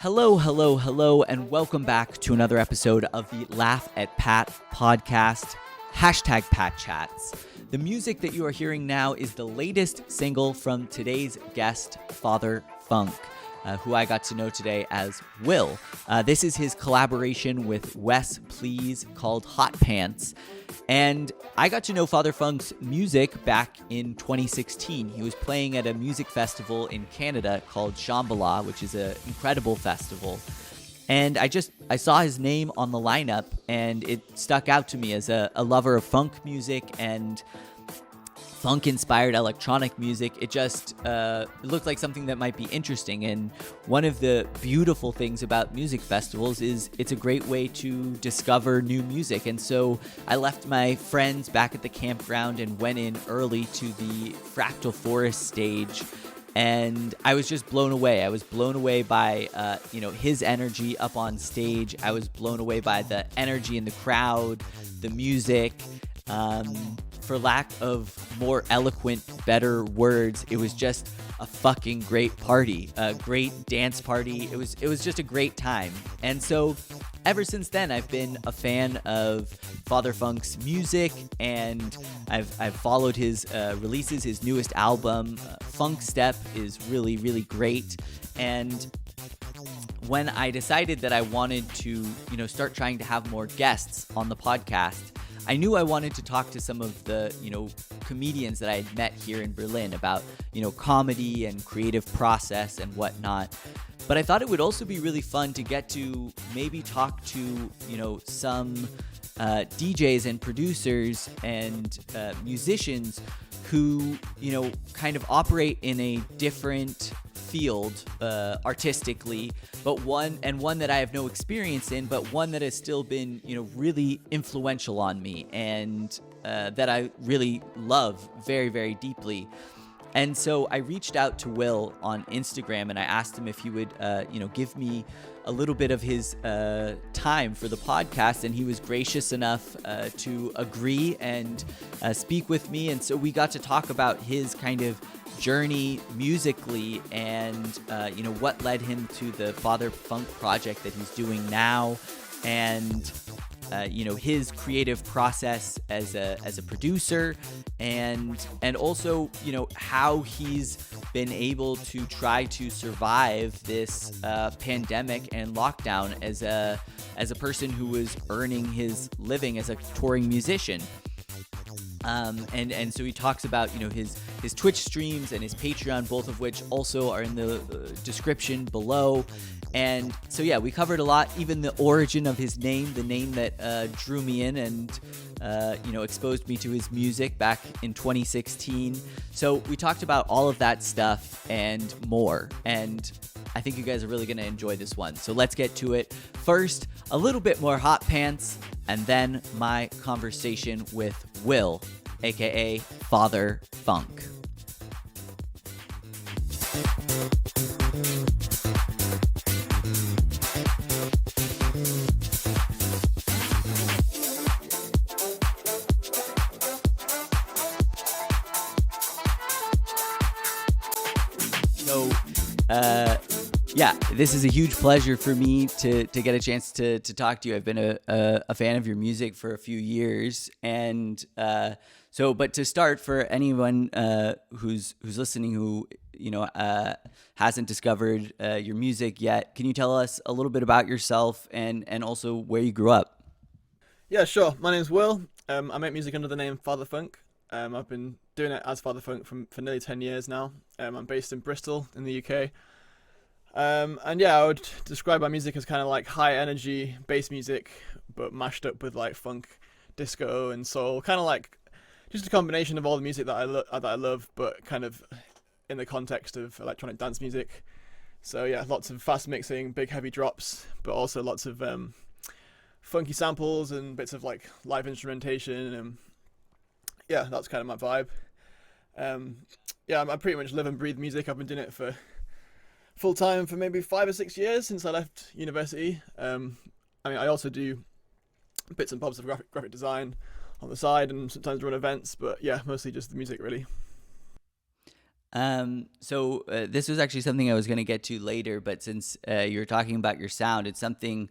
Hello, hello, hello, and welcome back to another episode of the Laugh at Pat podcast, hashtag Patchats. The music that you are hearing now is the latest single from today's guest, fatherfunk, who I got to know today as Will. This is his collaboration with Wes Please called Hot Pants. And I got to know fatherfunk's music back in 2016. He was playing at a music festival in Canada called Shambahala, which is an incredible festival. And I saw his name on the lineup, and it stuck out to me as a lover of funk music and funk-inspired electronic music. It just looked like something that might be interesting. And one of the beautiful things about music festivals is it's a great way to discover new music. And so I left my friends back at the campground and went in early to the Fractal Forest stage. And I was just blown away. I was blown away by, his energy up on stage. I was blown away by the energy in the crowd, the music. For lack of more eloquent, better words, it was just a fucking great party, a great dance party. It was just a great time. And so ever since then, I've been a fan of fatherfunk's music, and I've followed his releases. His newest album, Funk Step, is really, really great. And when I decided that I wanted to, start trying to have more guests on the podcast, I knew I wanted to talk to some of the, comedians that I had met here in Berlin about, comedy and creative process and whatnot. But I thought it would also be really fun to get to maybe talk to, some DJs and producers and musicians who, kind of operate in a different field artistically, but one that I have no experience in, but one that has still been, really influential on me and that I really love very, very deeply. And so I reached out to Will on Instagram and I asked him if he would, give me a little bit of his time for the podcast, and he was gracious enough to agree and speak with me. And so we got to talk about his kind of journey musically and, what led him to the fatherfunk project that he's doing now, and his creative process as a producer, and also how he's been able to try to survive this pandemic and lockdown as a person who was earning his living as a touring musician. And so he talks about his Twitch streams and his Patreon, both of which also are in the description below. And so yeah, we covered a lot, even the origin of his name, the name that drew me in and exposed me to his music back in 2016. So we talked about all of that stuff and more, and I think you guys are really going to enjoy this one. So let's get to it. First, a little bit more Hot Pants, and then my conversation with Will, aka Father Funk. Yeah, this is a huge pleasure for me to get a chance to talk to you. I've been a fan of your music for a few years, and but to start, for anyone who's listening who hasn't discovered your music yet, can you tell us a little bit about yourself and also where you grew up? Yeah, sure. My name's Will. I make music under the name fatherfunk. I've been doing it as fatherfunk for nearly 10 years now. I'm based in Bristol in the UK. And yeah, I would describe my music as kind of like high energy bass music, but mashed up with like funk, disco, and soul. Kind of like just a combination of all the music that I love, but kind of in the context of electronic dance music. So yeah, lots of fast mixing, big heavy drops, but also lots of funky samples and bits of like live instrumentation. And yeah, that's kind of my vibe. I pretty much live and breathe music. I've been doing it for full time for maybe 5 or 6 years since I left university. I also do bits and bobs of graphic design on the side and sometimes run events, but yeah, mostly just the music really. This was actually something I was going to get to later, but since you're talking about your sound, it's something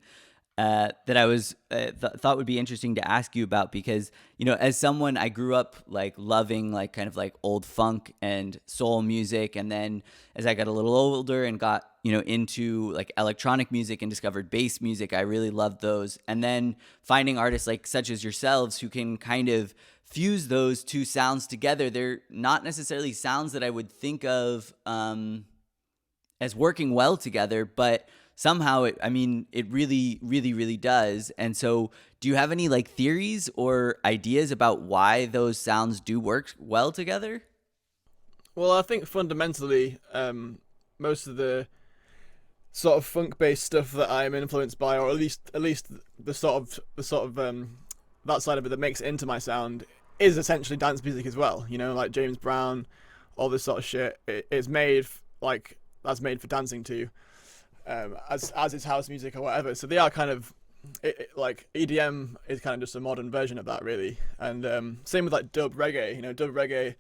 that I was thought would be interesting to ask you about because, as someone, I grew up like loving like kind of like old funk and soul music, and then as I got a little older and got into like electronic music and discovered bass music, I really loved those. And then finding artists like such as yourselves who can kind of fuse those two sounds together. They're not necessarily sounds that I would think of as working well together, but somehow it really, really, really does. And so do you have any like theories or ideas about why those sounds do work well together? Well, I think fundamentally, most of the sort of funk-based stuff that I'm influenced by, or at least the sort of that side of it that makes it into my sound, is essentially dance music as well. Like James Brown, all this sort of shit. It's made like that's made for dancing to, as is house music or whatever. So they are kind of like EDM is kind of just a modern version of that, really. And same with like dub reggae. Dub reggae,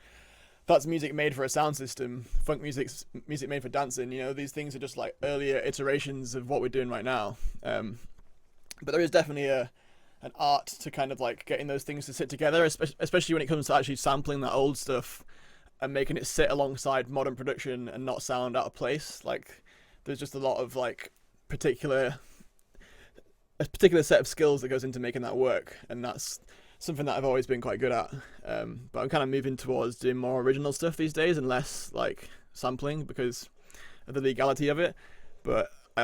that's music made for a sound system. Funk music's music made for dancing. These things are just like earlier iterations of what we're doing right now. But there is definitely an art to kind of like getting those things to sit together, especially when it comes to actually sampling that old stuff and making it sit alongside modern production and not sound out of place. Like there's just a lot of like a particular set of skills that goes into making that work, and that's something that I've always been quite good at. But I'm kind of moving towards doing more original stuff these days and less like sampling because of the legality of it. But I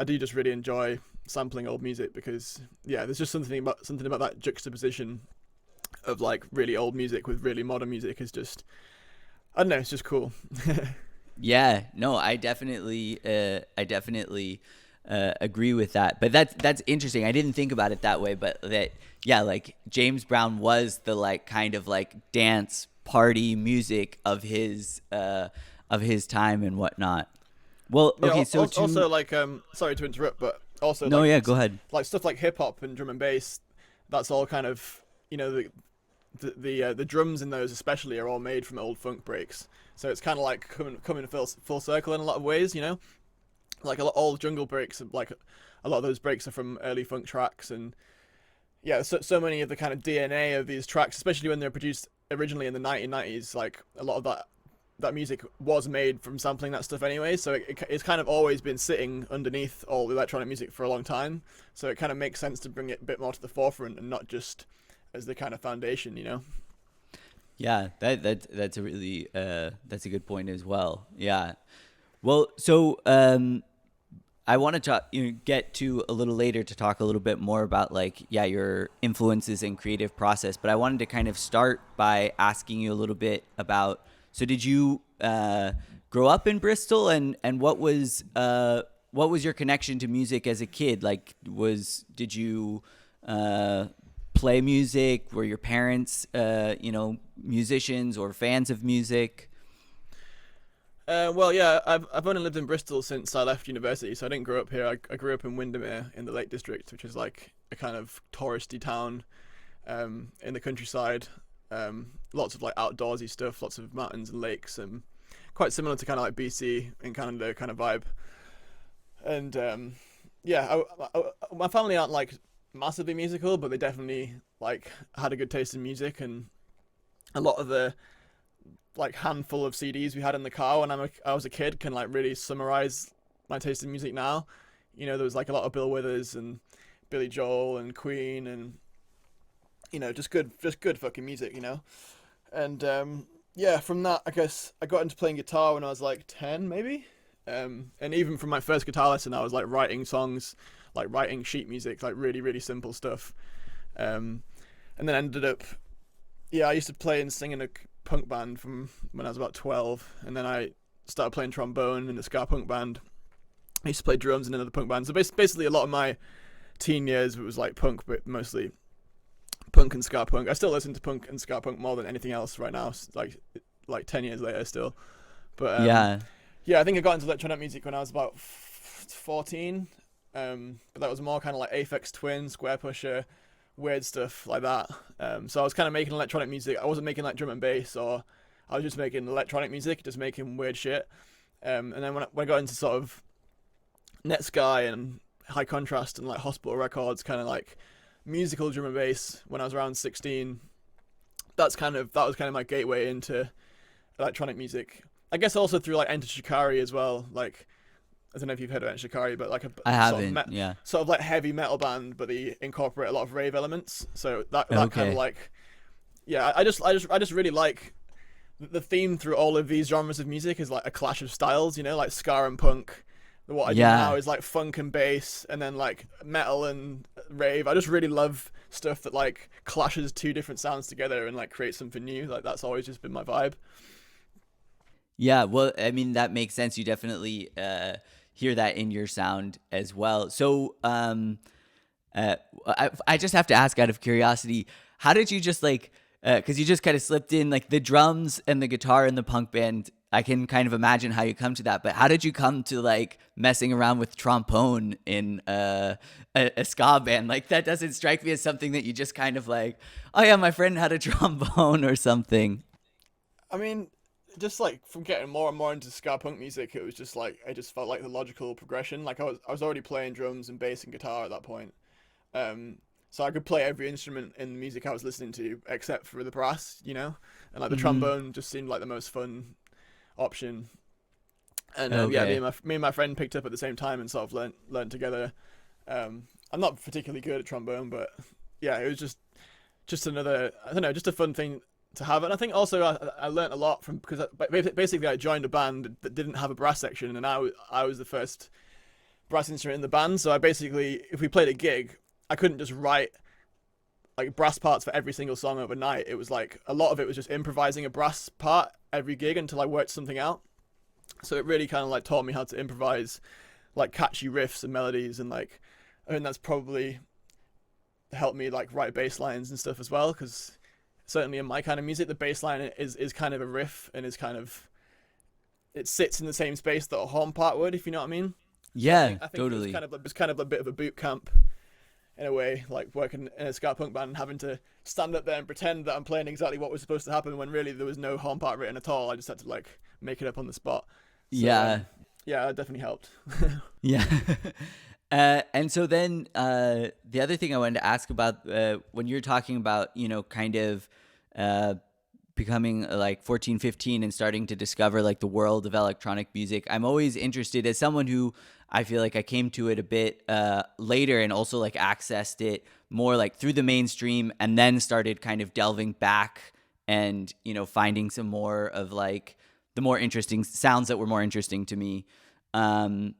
do just really enjoy sampling old music because there's just something about that juxtaposition of like really old music with really modern music is just, I don't know, it's just cool. Yeah, no, I definitely agree with that. But that's interesting. I didn't think about it that way, but like James Brown was the like kind of like dance party music of his time and whatnot. Well, okay, so also like sorry to interrupt, but also no, like, yeah, go ahead. Like stuff like hip hop and drum and bass, that's all kind of the drums in those especially are all made from old funk breaks. So it's kind of like coming full circle in a lot of ways. Like a lot old jungle breaks, like a lot of those breaks are from early funk tracks, and so many of the kind of DNA of these tracks, especially when they're produced originally in the 1990s, like a lot of that music was made from sampling that stuff anyway, so it's kind of always been sitting underneath all the electronic music for a long time, so it kind of makes sense to bring it a bit more to the forefront and not just as the kind of foundation. Yeah, that's a really that's a good point as well. Yeah, well, so I want to get to a little later to talk a little bit more about like your influences and creative process, but I wanted to kind of start by asking you a little bit about, so did you grow up in Bristol, and what was your connection to music as a kid? Like did you play music? Were your parents musicians or fans of music? Well, yeah, I've only lived in Bristol since I left university, so I didn't grow up here. I grew up in Windermere in the Lake District, which is like a kind of touristy town in the countryside. Lots of like outdoorsy stuff, lots of mountains and lakes, and quite similar to kind of like BC in Canada kind of vibe. And my family aren't like massively musical, but they definitely like had a good taste in music, and a lot of the like handful of CDs we had in the car when I was a kid can like really summarize my taste in music now. There was like a lot of Bill Withers and Billy Joel and Queen, and just good fucking music. And from that I guess I got into playing guitar when I was like 10 maybe. And even from my first guitar lesson I was like writing songs, like writing sheet music, like really really simple stuff. And then ended up I used to play and sing in a punk band from when I was about 12, and then I started playing trombone in a ska punk band. I used to play drums in another punk band. So basically a lot of my teen years was like punk, but mostly punk and ska punk. I still listen to punk and ska punk more than anything else right now, like 10 years later still. But I think I got into electronic music when I was about 14, but that was more kind of like Aphex Twin, Square Pusher, weird stuff like that. So I was kind of making electronic music. I wasn't making like drum and bass, or I was just making electronic music, just making weird shit. And then when I got into sort of Netsky and High Contrast and like Hospital Records, kind of like musical drum and bass, when I was around 16, that was kind of my gateway into electronic music. I guess also through like Enter Shikari as well. Like, I don't know if you've heard of Enter Shikari, but like I haven't. Yeah. Sort of like heavy metal band, but they incorporate a lot of rave elements. So that Okay. kind of like, yeah. I just really like the theme through all of these genres of music is like a clash of styles. You know, like ska and punk. What I do now is like funk and bass, and then like metal and rave. I just really love stuff that like clashes two different sounds together and like creates something new. Like that's always just been my vibe. Yeah, well, I mean, that makes sense. You definitely hear that in your sound as well. So I just have to ask out of curiosity, how did you just like, because you just kind of slipped in like the drums and the guitar in the punk band. I can kind of imagine how you come to that, but how did you come to like messing around with trombone in a ska band? Like that doesn't strike me as something that you just kind of like, oh yeah, my friend had a trombone or something. I mean, just like from getting more and more into ska punk music, it was just like it just felt like the logical progression. Like I was already playing drums and bass and guitar at that point, so I could play every instrument in the music I was listening to except for the brass, you know, and like the trombone just seemed like the most fun option. And yeah, me and my friend picked up at the same time and sort of learned together. I'm not particularly good at trombone, but yeah, it was just another, I don't know, just a fun thing to have. And I think also I learned a lot from, because basically I joined a band that didn't have a brass section, and I was the first brass instrument in the band. So I basically, if we played a gig, I couldn't just write like brass parts for every single song overnight. It was like a lot of it was just improvising a brass part every gig until I worked something out. So it really kind of like taught me how to improvise like catchy riffs and melodies, and like I think that's probably helped me like write bass lines and stuff as well, because certainly in my kind of music the bass line is kind of a riff, and is kind of, it sits in the same space that a horn part would, if you know what I mean. Yeah, I think totally. it was kind of a bit of a boot camp in a way, like working in a ska punk band and having to stand up there and pretend that I'm playing exactly what was supposed to happen when really there was no horn part written at all. I just had to like make it up on the spot. So, yeah. Yeah, that definitely helped. Yeah. And so then the other thing I wanted to ask about, when you're talking about, you know, kind of becoming like 14, 15 and starting to discover like the world of electronic music, I'm always interested, as someone who I feel like I came to it a bit later and also like accessed it more like through the mainstream, and then started kind of delving back and, you know, finding some more of like the more interesting sounds that were more interesting to me. I'm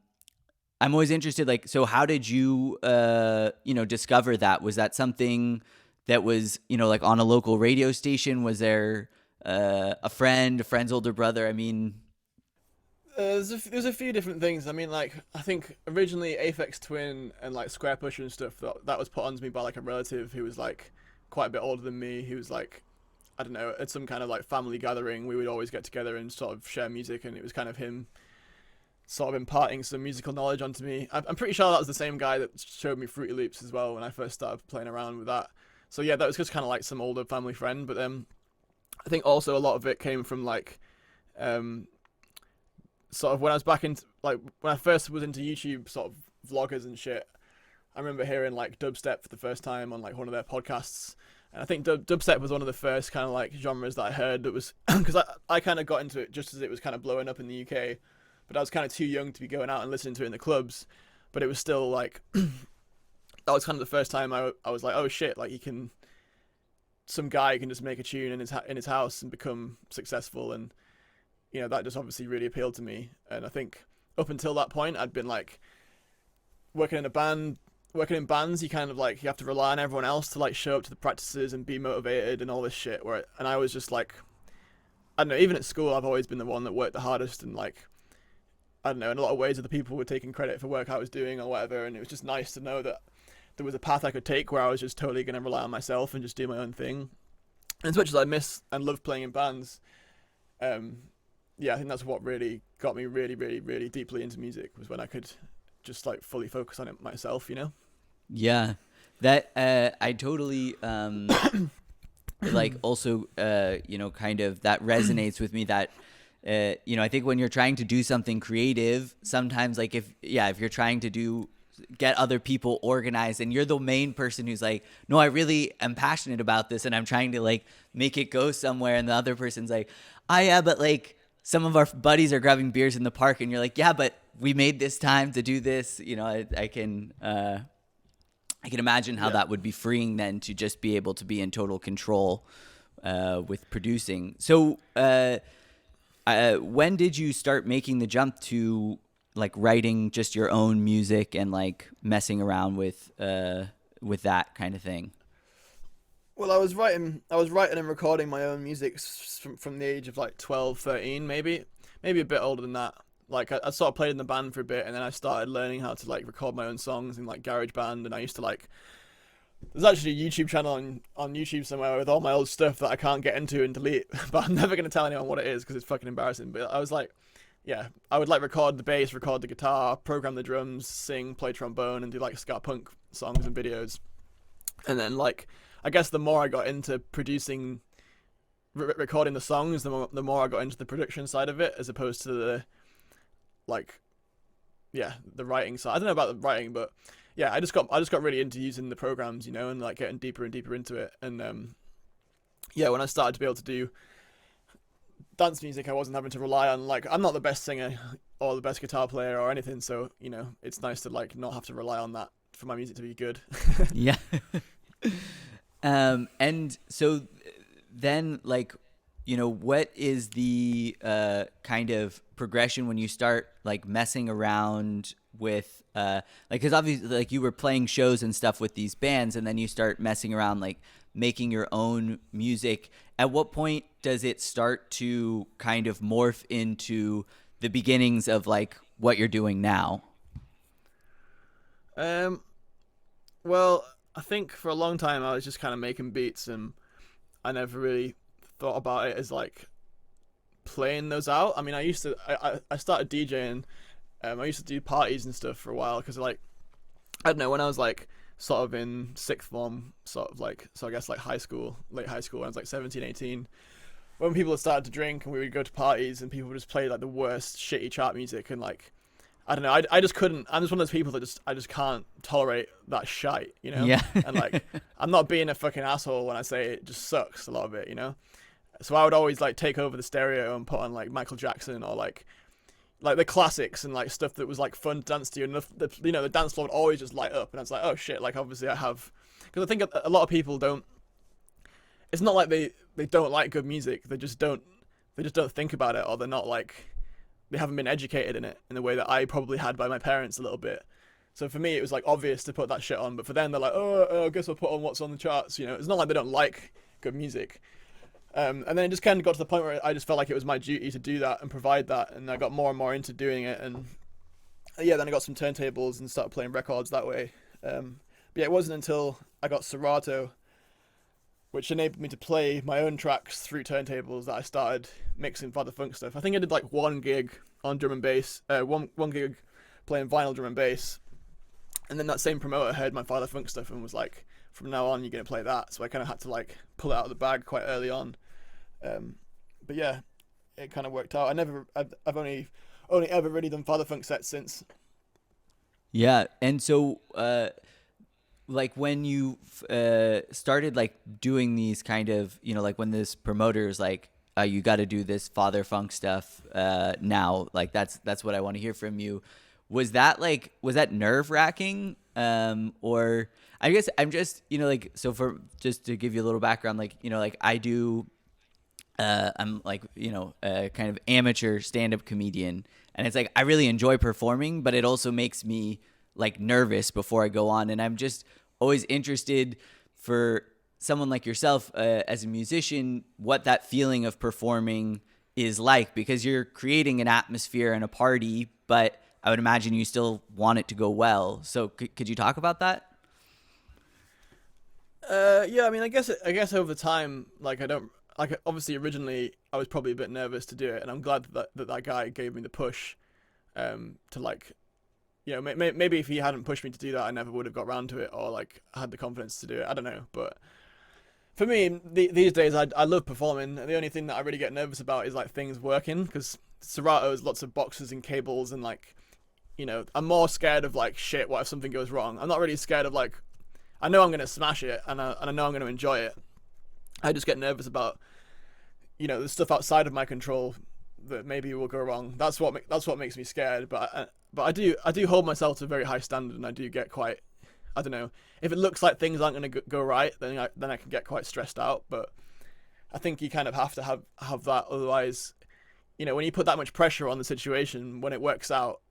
always interested, like, so how did you, you know, discover that? Was that something that was, you know, like on a local radio station? Was there a friend's older brother? I mean, There's a few different things. I mean, like, I think originally Aphex Twin and like Square Pusher and stuff, that was put onto me by like a relative who was like quite a bit older than me. He was like, I don't know, at some kind of like family gathering, we would always get together and sort of share music, and it was kind of him sort of imparting some musical knowledge onto me. I'm pretty sure that was the same guy that showed me Fruity Loops as well when I first started playing around with that. So yeah, that was just kind of like some older family friend. But I think also a lot of it came from like sort of when I was back into, like, when I first was into YouTube sort of vloggers and shit. I remember hearing like dubstep for the first time on like one of their podcasts. And I think dubstep was one of the first kind of like genres that I heard that was, because I kind of got into it just as it was kind of blowing up in the UK, but I was kind of too young to be going out and listening to it in the clubs. But it was still like, that was kind of the first time I was like, oh shit, like some guy can just make a tune in his house and become successful. And, you know, that just obviously really appealed to me. And I think up until that point, I'd been like working in bands, you kind of like, you have to rely on everyone else to like show up to the practices and be motivated and all this shit. And I was just like, I don't know, even at school, I've always been the one that worked the hardest, and like, I don't know, in a lot of ways other people were taking credit for work I was doing or whatever. And it was just nice to know that there was a path I could take where I was just totally going to rely on myself and just do my own thing. And as much as I miss and love playing in bands, yeah, I think that's what really got me really, really, really deeply into music, was when I could just like fully focus on it myself, you know? yeah, that I totally like also kind of that resonates with me, that I think when you're trying to do something creative, sometimes like if you're trying to get other people organized and you're the main person who's like, no, I really am passionate about this and I'm trying to like make it go somewhere, and the other person's like, yeah, but like some of our buddies are grabbing beers in the park, and you're like, yeah, but we made this time to do this. I can imagine how Yeah. that would be freeing then, to just be able to be in total control with producing. So when did you start making the jump to like writing just your own music and like messing around with that kind of thing? Well, I was writing and recording my own music from the age of like 12, 13, maybe a bit older than that. Like I sort of played in the band for a bit, and then I started learning how to like record my own songs in like GarageBand, and I used to like. There's actually a YouTube channel on YouTube somewhere with all my old stuff that I can't get into and delete, but I'm never gonna tell anyone what it is because it's fucking embarrassing. But I was like, yeah, I would like record the bass, record the guitar, program the drums, sing, play trombone, and do like ska punk songs and videos. And then like, I guess the more I got into producing, recording the songs, the more I got into the production side of it, as opposed to the like, yeah, the writing side. I don't know about the writing, but yeah, I just got really into using the programs, and like getting deeper and deeper into it. And yeah, when I started to be able to do dance music, I wasn't having to rely on like, I'm not the best singer or the best guitar player or anything, so it's nice to like not have to rely on that for my music to be good. Yeah. And so then like, what is the kind of progression when you start like messing around with like, because obviously like you were playing shows and stuff with these bands, and then you start messing around like making your own music. At what point does it start to kind of morph into the beginnings of like what you're doing now? Well, I think for a long time I was just kind of making beats, and I never really thought about it as like playing those out. I mean, I started DJing. I used to do parties and stuff for a while because like, I don't know, when I was like sort of in sixth form, sort of like, so I guess like late high school, when I was like 17, 18, when people had started to drink and we would go to parties and people would just play like the worst shitty chart music, and like, I don't know, I just couldn't. I'm just one of those people that I just can't tolerate that shite. Yeah. And like, I'm not being a fucking asshole when I say it just sucks, a lot of it. So I would always like take over the stereo and put on like Michael Jackson or like the classics and like stuff that was like fun to dance to, and the dance floor would always just light up, and I was like, oh shit, like obviously I have, because I think a lot of people don't. It's not like they don't like good music. They just don't think about it, or they're not like, they haven't been educated in it in the way that I probably had by my parents a little bit. So for me, it was like obvious to put that shit on, but for them, they're like, oh, I guess I'll put on what's on the charts. It's not like they don't like good music. And then it just kind of got to the point where I just felt like it was my duty to do that and provide that, and I got more and more into doing it. And yeah, then I got some turntables and started playing records that way. But yeah, it wasn't until I got Serato, which enabled me to play my own tracks through turntables, that I started mixing fatherfunk stuff. I think I did like one gig on drum and bass, one gig playing vinyl drum and bass, and then that same promoter heard my fatherfunk stuff and was like, from now on you're gonna play that. So I kind of had to like pull it out of the bag quite early on. But yeah, it kind of worked out. I've only ever really done fatherfunk sets since. Yeah. And so like when you started like doing these kind of, like when this promoter is like, you got to do this father funk stuff now, like that's what I want to hear from you. Was that nerve wracking? Or I guess I'm just, like, so for just to give you a little background, like, like I do, I'm like, kind of amateur stand-up comedian, and it's like I really enjoy performing, but it also makes me like nervous before I go on, and I'm just always interested for someone like yourself as a musician, what that feeling of performing is like, because you're creating an atmosphere and a party, but I would imagine you still want it to go well. So could you talk about that? Yeah, I mean, I guess over time, like I don't like, obviously originally I was probably a bit nervous to do it, and I'm glad that guy gave me the push, to like, maybe if he hadn't pushed me to do that, I never would have got around to it, or like had the confidence to do it. I don't know, but For me, these days, I love performing. The only thing that I really get nervous about is like things working, because Serato has lots of boxes and cables, and like, I'm more scared of like shit. What if something goes wrong? I'm not really scared of like, I know I'm gonna smash it, and I know I'm gonna enjoy it. I just get nervous about the stuff outside of my control that maybe will go wrong. That's what makes me scared. But I do hold myself to a very high standard, and I do get quite, I don't know, if it looks like things aren't going to go right, then I can get quite stressed out. But I think you kind of have to have that, otherwise, when you put that much pressure on the situation, when it works out,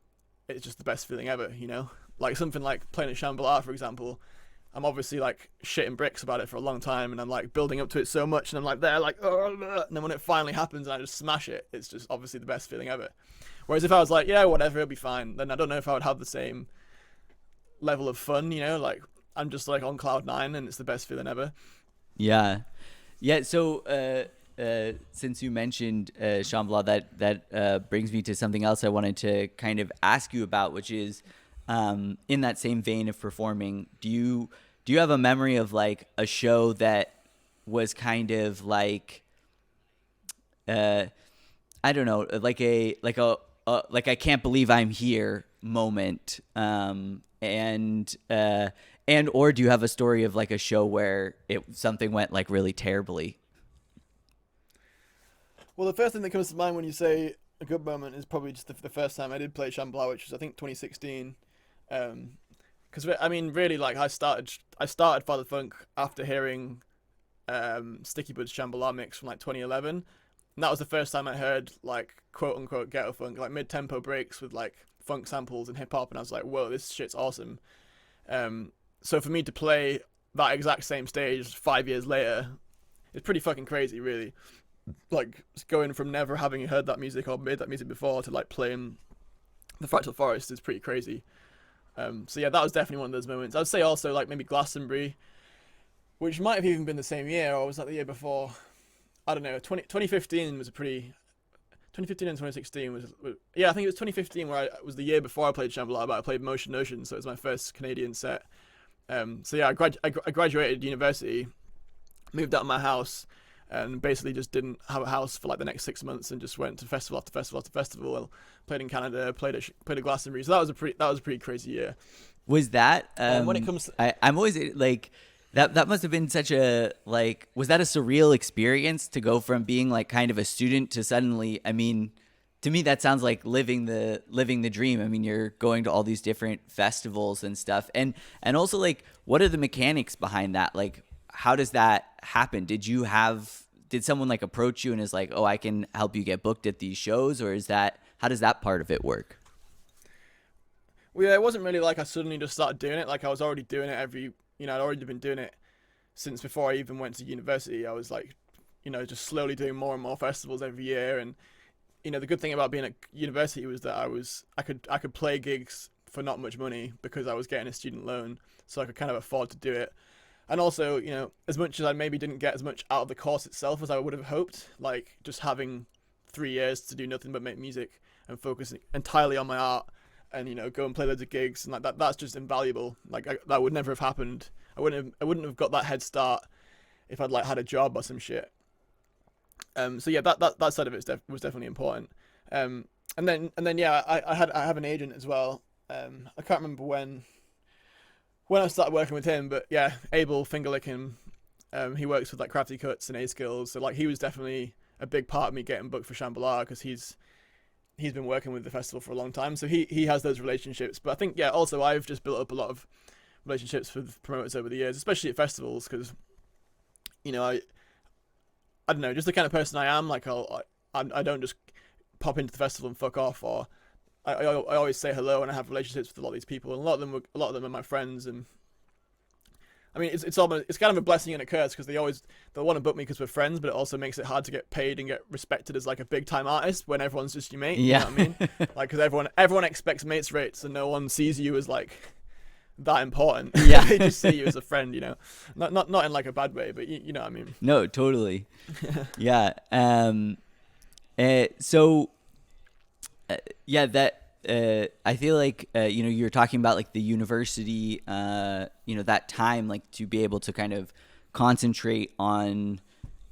it's just the best feeling ever. Like something like playing at Shambahala, for example. I'm obviously like shitting bricks about it for a long time, and I'm like building up to it so much, and I'm like there, like, oh, and then when it finally happens and I just smash it, it's just obviously the best feeling ever. Whereas if I was like, yeah, whatever, it'll be fine, then I don't know if I would have the same level of fun. Like I'm just like on cloud nine, and it's the best feeling ever. Yeah, yeah. So since you mentioned Shambhala, that brings me to something else I wanted to kind of ask you about, which is in that same vein of performing. Do you have a memory of like a show that was kind of like I don't know, like a like I can't believe I'm here moment, and or do you have a story of like a show where something went like really terribly? Well, the first thing that comes to mind when you say a good moment is probably just the first time I did play Shambhala, which was I think 2016. Because I mean, really, like I started fatherfunk after hearing Sticky Bud's Shambhala mix from like 2011. And that was the first time I heard like quote unquote ghetto funk, like mid tempo breaks with like funk samples and hip hop, and I was like, whoa, this shit's awesome. So for me to play that exact same stage 5 years later, it's pretty fucking crazy, really. Like going from never having heard that music or made that music before to like playing the Fractal Forest is pretty crazy. So yeah, that was definitely one of those moments. I'd say also like maybe Glastonbury, which might have even been the same year, or was that the year before? I don't know. 2015 was a pretty. 2015 and 2016 was yeah, I think it was 2015 where it was the year before I played Shambhala, but I played Motion Ocean, so it was my first Canadian set. So yeah, I graduated university, moved out of my house, and basically just didn't have a house for like the next 6 months, and just went to festival after festival after festival. Played in Canada, played at Glastonbury. So that was a pretty crazy year. Was that when it comes to, I'm always like that must have been such a like, was that a surreal experience to go from being like kind of a student to suddenly, I mean, to me that sounds like living the dream. I mean, you're going to all these different festivals and stuff, and also like, what are the mechanics behind that? Like, how does that happen? Did someone like approach you and is like, oh, I can help you get booked at these shows, or how does that part of it work? well, yeah, it wasn't really like I suddenly just started doing it. Like I was already doing it I'd already been doing it since before I even went to university. I was like, just slowly doing more and more festivals every year. And the good thing about being at university was that I could play gigs for not much money because I was getting a student loan, so I could kind of afford to do it. And also, as much as I maybe didn't get as much out of the course itself as I would have hoped, like just having 3 years to do nothing but make music and focus entirely on my art, and go and play loads of gigs, and like that's just invaluable. Like that would never have happened. I wouldn't have got that head start if I'd like had a job or some shit. So yeah, that side of it was definitely important. And then yeah, I have an agent as well. I can't remember when I started working with him, but yeah, Abel Fingerlicking, he works with like Crafty Cuts and A Skills, so like he was definitely a big part of me getting booked for Shambahala, because he's been working with the festival for a long time, so he has those relationships. But I think yeah, also I've just built up a lot of relationships with promoters over the years, especially at festivals, because I don't know, just the kind of person I am. Like I don't just pop into the festival and fuck off, or I always say hello, and I have relationships with a lot of these people, and a lot of them are my friends. And I mean, it's kind of a blessing and a curse, because they'll want to book me because we're friends, but it also makes it hard to get paid and get respected as like a big time artist when everyone's just your mate. Yeah. You know what I mean? Like, because everyone expects mates rates, and no one sees you as like that important. Yeah. They just see you as a friend, not in like a bad way, but you know what I mean. No, totally. Yeah. So yeah, that I feel like you're talking about like the university, that time, like to be able to kind of concentrate on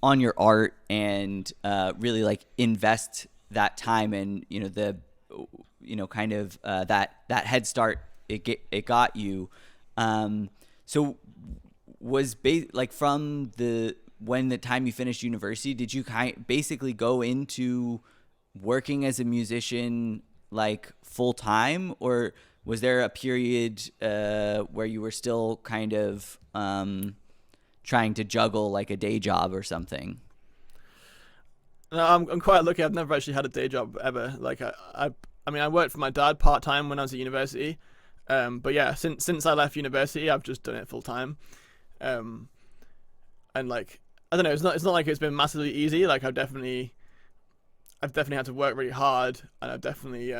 your art and really like invest that time and kind of that head start it got you. So was like from when the time you finished university, did you basically go into working as a musician like full time, or was there a period where you were still kind of trying to juggle like a day job or something? No, I'm quite lucky. I've never actually had a day job ever. Like I mean, I worked for my dad part time when I was at university. But yeah, since I left university, I've just done it full time. And like, I don't know, it's not like it's been massively easy. Like I've definitely had to work really hard, and I've definitely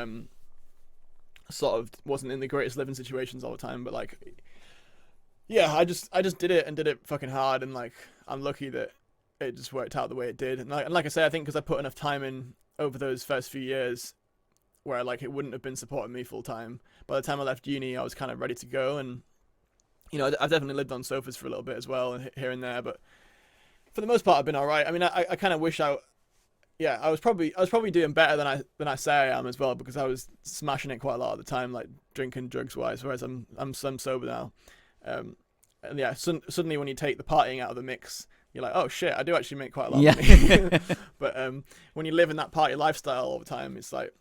sort of wasn't in the greatest living situations all the time. But like, yeah, I just did it and did it fucking hard, and like I'm lucky that it just worked out the way it did. And like I say, I think because I put enough time in over those first few years, where like it wouldn't have been supporting me full time. By the time I left uni, I was kind of ready to go, and I've definitely lived on sofas for a little bit as well, and here and there. But for the most part, I've been all right. I mean, I kind of wish I was probably doing better than I say I am as well, because I was smashing it quite a lot of the time, like drinking drugs wise. Whereas I'm sober now, and yeah, suddenly when you take the partying out of the mix, you're like, oh shit, I do actually make quite a lot of money. But when you live in that party lifestyle all the time, it's like,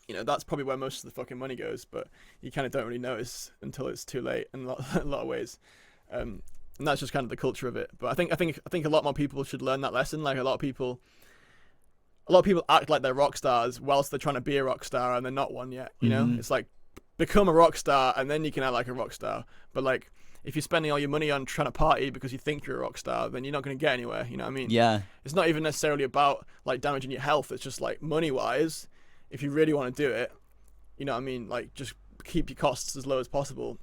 that's probably where most of the fucking money goes, but you kind of don't really notice until it's too late in a lot of ways. And that's just kind of the culture of it. But I think a lot more people should learn that lesson. Like a lot of people act like they're rock stars whilst they're trying to be a rock star, and they're not one yet. It's like, become a rock star and then you can act like a rock star. But like, if you're spending all your money on trying to party because you think you're a rock star, then you're not going to get anywhere. You know what I mean? Yeah. It's not even necessarily about like damaging your health. It's just like, money wise, if you really want to do it, you know what I mean? Like, just keep your costs as low as possible.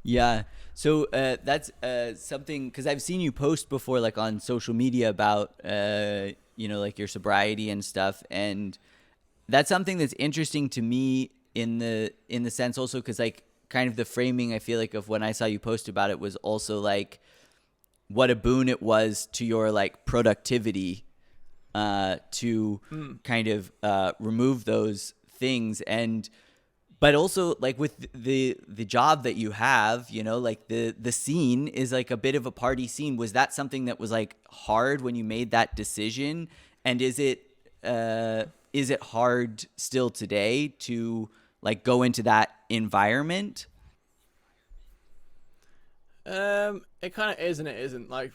Yeah. So that's something, because I've seen you post before, like on social media about, like your sobriety and stuff. And that's something that's interesting to me in the sense also, because like kind of the framing, I feel like, of when I saw you post about it was also like what a boon it was to your like productivity to kind of remove those things. But also like with the job that you have, like the scene is like a bit of a party scene. Was that something that was like hard when you made that decision? And is it hard still today to like go into that environment? It kind of is and it isn't. Like,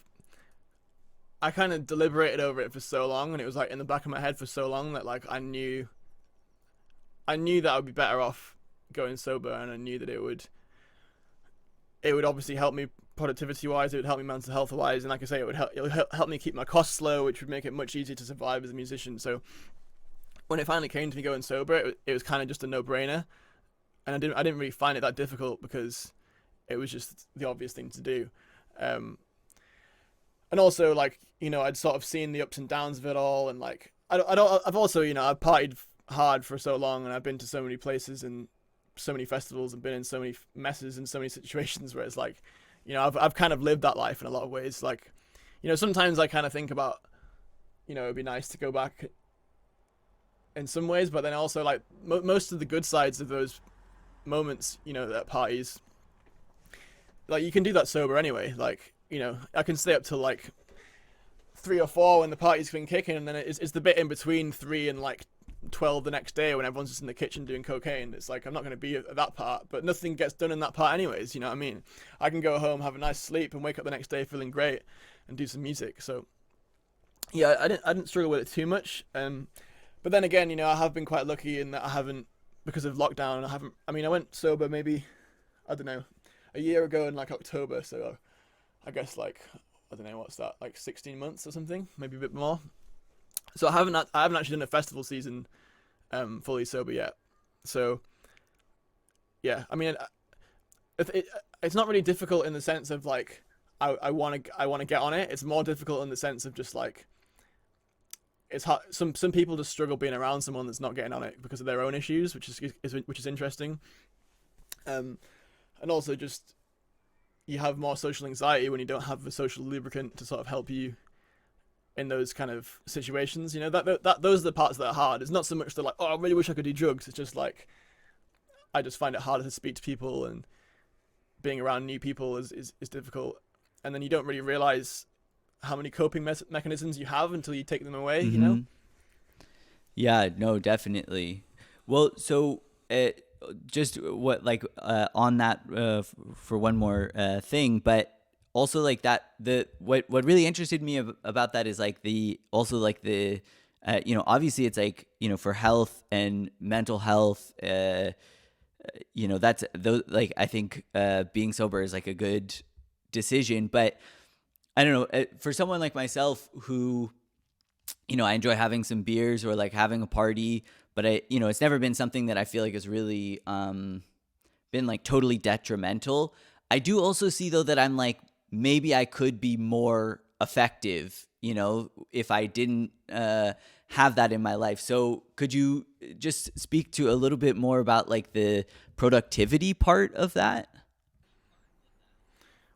I kind of deliberated over it for so long, and it was like in the back of my head for so long that like I knew that I would be better off going sober, and I knew that it would obviously help me productivity wise, it would help me mental health wise, and like I say, it would help me keep my costs low, which would make it much easier to survive as a musician. So when it finally came to me going sober, it was kind of just a no-brainer, and I didn't really find it that difficult, because it was just the obvious thing to do. And also, like, I'd sort of seen the ups and downs of it all, and like I've also I've partied hard for so long, and I've been to so many places and so many festivals and been in so many messes and so many situations where it's like, I've kind of lived that life in a lot of ways. Like, sometimes I kind of think about, it'd be nice to go back in some ways, but then also like most of the good sides of those moments, at parties, like you can do that sober anyway. Like, I can stay up till like 3 or 4 when the party's been kicking, and then it's the bit in between 3 and like 12 the next day when everyone's just in the kitchen doing cocaine. It's like, I'm not going to be at that part, but nothing gets done in that part anyways. You know what I mean? I can go home, have a nice sleep, and wake up the next day feeling great and do some music. So yeah, I didn't struggle with it too much. But then again, I have been quite lucky in that I haven't, because of lockdown, I went sober maybe, I don't know, a year ago in like October. So I guess like, I don't know, what's that, like 16 months or something, maybe a bit more. So I haven't actually done a festival season fully sober yet. So yeah, I mean, it's not really difficult in the sense of like I want to get on it. It's more difficult in the sense of just like, it's hard. Some people just struggle being around someone that's not getting on it because of their own issues, which is interesting. And also just, you have more social anxiety when you don't have a social lubricant to sort of help you in those kind of situations. That those are the parts that are hard. It's not so much that like, oh, I really wish I could do drugs. It's just like I just find it harder to speak to people, and being around new people is difficult. And then you don't really realize how many coping mechanisms you have until you take them away. Mm-hmm. Yeah, no, definitely. Well, so just what like on that for one more thing, but also like that the what really interested me about that is like the also like the obviously it's like for health and mental health, that's those, like I think being sober is like a good decision, but I don't know, for someone like myself who I enjoy having some beers or like having a party, but it's never been something that I feel like has really been like totally detrimental. I do also see though that I'm like, maybe I could be more effective, if I didn't have that in my life. So could you just speak to a little bit more about like the productivity part of that?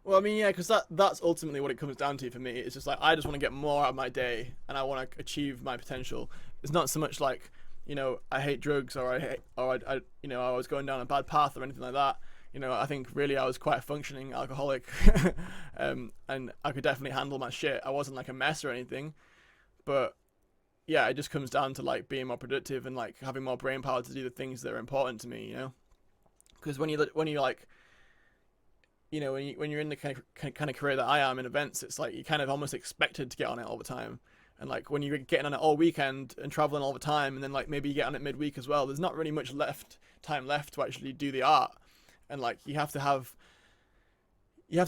Well, I mean, yeah, because that's ultimately what it comes down to for me. It's just like I just want to get more out of my day, and I want to achieve my potential. It's not so much like, I hate drugs, or I was going down a bad path or anything like that. I think really I was quite a functioning alcoholic, and I could definitely handle my shit. I wasn't like a mess or anything, but yeah, it just comes down to like being more productive and like having more brain power to do the things that are important to me. Because when you like when you're in the kind of career that I am in events, it's like you're kind of almost expected to get on it all the time. And like when you're getting on it all weekend and traveling all the time, and then like maybe you get on it midweek as well, there's not really much time left to actually do the art. And like you have to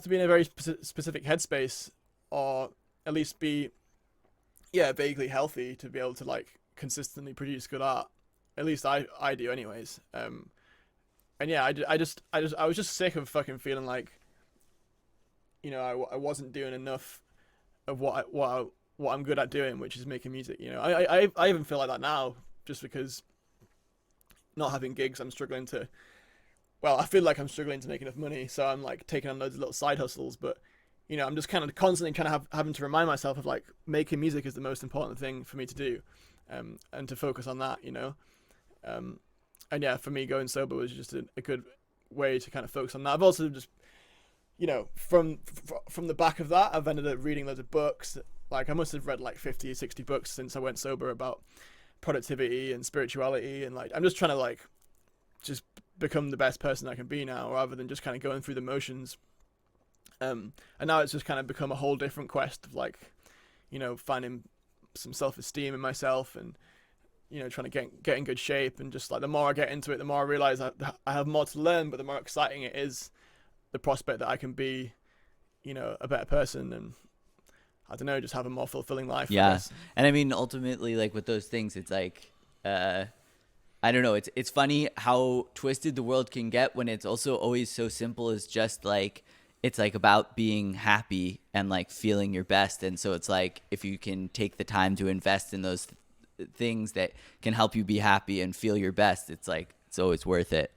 be in a very specific headspace, or at least be vaguely healthy to be able to like consistently produce good art. At least I do anyways. And yeah, I was just sick of fucking feeling like, I wasn't doing enough of what I'm good at doing, which is making music. I even feel like that now, just because not having gigs, I feel like I'm struggling to make enough money, so I'm like taking on loads of little side hustles, but I'm just kind of constantly trying to having to remind myself of like making music is the most important thing for me to do, and to focus on that. And yeah, for me, going sober was just a good way to kind of focus on that. I've also just, from the back of that, I've ended up reading loads of books. Like I must have read like 50 or 60 books since I went sober about productivity and spirituality, and like I'm just trying to like just become the best person I can be now, rather than just kind of going through the motions. And now it's just kind of become a whole different quest of like, finding some self-esteem in myself, and trying to get in good shape. And just like the more I get into it, the more I realize I have more to learn, but the more exciting it is, the prospect that I can be, a better person, and I don't know, just have a more fulfilling life. Yeah. And I mean, ultimately, like with those things, it's like, I don't know. It's funny how twisted the world can get when it's also always so simple as just like, it's like about being happy and like feeling your best. And so it's like, if you can take the time to invest in those things that can help you be happy and feel your best, it's like, it's always worth it.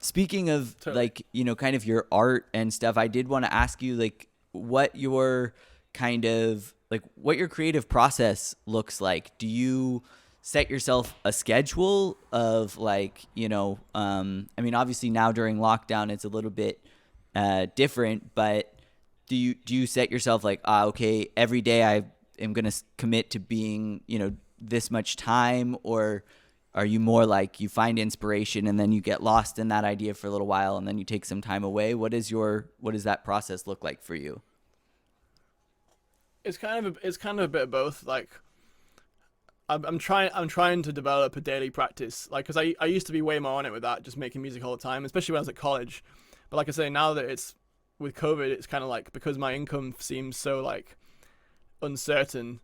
Speaking of Totally. like, kind of your art and stuff, I did want to ask you like what your creative process looks like. Do you set yourself a schedule of like, I mean, obviously now during lockdown, it's a little bit different, but do you set yourself like, okay, every day I am going to commit to being, this much time? Or are you more like you find inspiration and then you get lost in that idea for a little while and then you take some time away? What does that process look like for you? It's kind of a bit of both. Like I'm trying to develop a daily practice, like, because I used to be way more on it with that, just making music all the time, especially when I was at college. But like I say, now that it's with COVID, it's kind of like, because my income seems so like uncertain,